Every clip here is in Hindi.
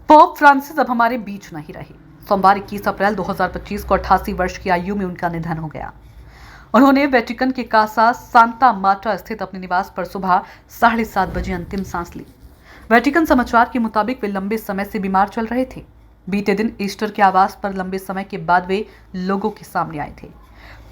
पोप फ्रांसिस अब हमारे बीच नहीं रहे। सोमवार 21 अप्रैल 2025 को 88 वर्ष की आयु में उनका निधन हो गया। उन्होंने वेटिकन के कासा सांता मार्टा स्थित अपने निवास पर सुबह 7:30 बजे अंतिम सांस ली। वेटिकन समाचार के मुताबिक वे लंबे समय से बीमार चल रहे थे। बीते दिन ईस्टर के आवास पर लंबे समय के बाद वे लोगों के सामने आए थे।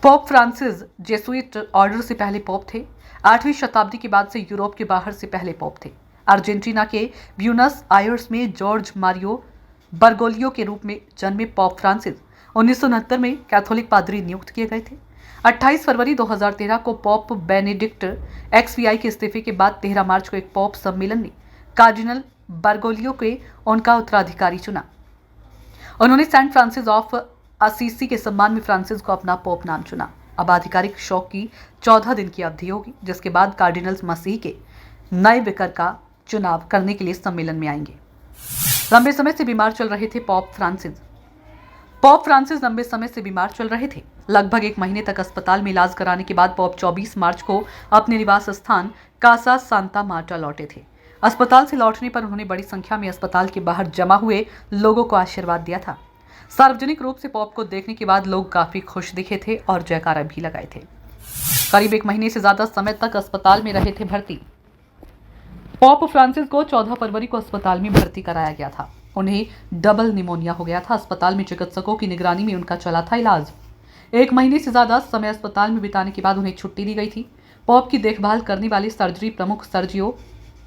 पोप फ्रांसिस जेसुइट ऑर्डर से पहले पोप थे। 8वीं शताब्दी के बाद से यूरोप के बाहर से पहले पोप थे। अर्जेंटीना के ब्यूनस आयर्स में जॉर्ज मारियो बर्गोलियो के रूप में जन्मे पोप फ्रांसिस 1969 में कैथोलिक पादरी नियुक्त किए गए थे। 28 फरवरी 2013 को पोप बेनेडिक्ट XVI के इस्तीफे के बाद 13 मार्च को एक पोप सम्मेलन में कार्डिनल बर्गोलियो के उनका उत्तराधिकारी चुना। उन्होंने सेंट फ्रांसिस ऑफ असीसी के सम्मान में फ्रांसिस को अपना पोप नाम चुना। अब आधिकारिक शोक की 14 दिन की अवधि होगी, जिसके बाद कार्डिनल्स मसीह के नए विकार का चुनाव करने के लिए सम्मेलन में आएंगे। लंबे समय से बीमार चल रहे थे पोप फ्रांसिस लंबे समय से बीमार चल रहे थे। लगभग 1 महीने तक अस्पताल में इलाज कराने के बाद पोप 24 मार्च को अपने निवास स्थान कासा सांता मार्टा लौटे थे। अस्पताल से लौटने पर उन्होंने बड़ी संख्या में अस्पताल के बाहर जमा हुए लोगों को आशीर्वाद दिया था। सार्वजनिक रूप से पोप को देखने के बाद लोग काफी खुश दिखे थे और जयकारा भी लगाए थे। करीब 1 महीने से ज्यादा समय तक अस्पताल में रहे थे भर्ती। पोप फ्रांसिस को 14 फरवरी को अस्पताल में भर्ती कराया गया था। उन्हें डबल निमोनिया हो गया था। अस्पताल में चिकित्सकों की निगरानी में उनका चला था इलाज। 1 महीने से ज्यादा समय अस्पताल में बिताने के बाद उन्हें छुट्टी दी गई थी। पोप की देखभाल करने वाले सर्जरी प्रमुख सर्जियो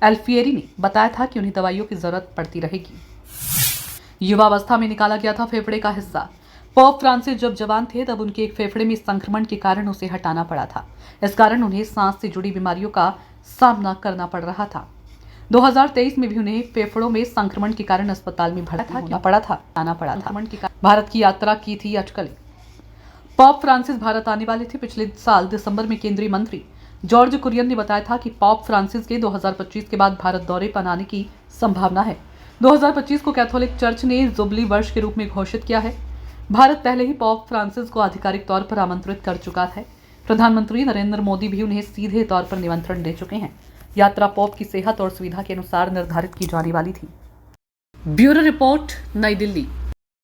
एल्फिएरी ने बताया था कि उन्हें दवाइयों की जरूरत पड़ती रहेगी। युवावस्था में निकाला गया था फेफड़े का हिस्सा। पोप फ्रांसिस जब जवान थे तब उनके एक फेफड़े में संक्रमण के कारण उसे हटाना पड़ा था। इस कारण उन्हें सांस से जुड़ी बीमारियों का सामना करना पड़ रहा था। 2023 में भी उन्हें फेफड़ों में संक्रमण के कारण अस्पताल में भर्ती पड़ा था। भारत की यात्रा की थी अटकलें। पोप फ्रांसिस भारत आने वाले थे। पिछले साल दिसंबर में केंद्रीय मंत्री जॉर्ज कुरियन ने बताया था कि पोप फ्रांसिस के 2025 के बाद भारत दौरे पर आने की संभावना है। 2025 को कैथोलिक चर्च ने जुबली वर्ष के रूप में घोषित किया है। भारत पहले ही पोप फ्रांसिस को आधिकारिक तौर पर आमंत्रित कर चुका है। प्रधानमंत्री नरेंद्र मोदी भी उन्हें सीधे तौर पर निमंत्रण दे चुके हैं। यात्रा पोप की सेहत और सुविधा के अनुसार निर्धारित की जाने वाली थी। ब्यूरो रिपोर्ट, नई दिल्ली।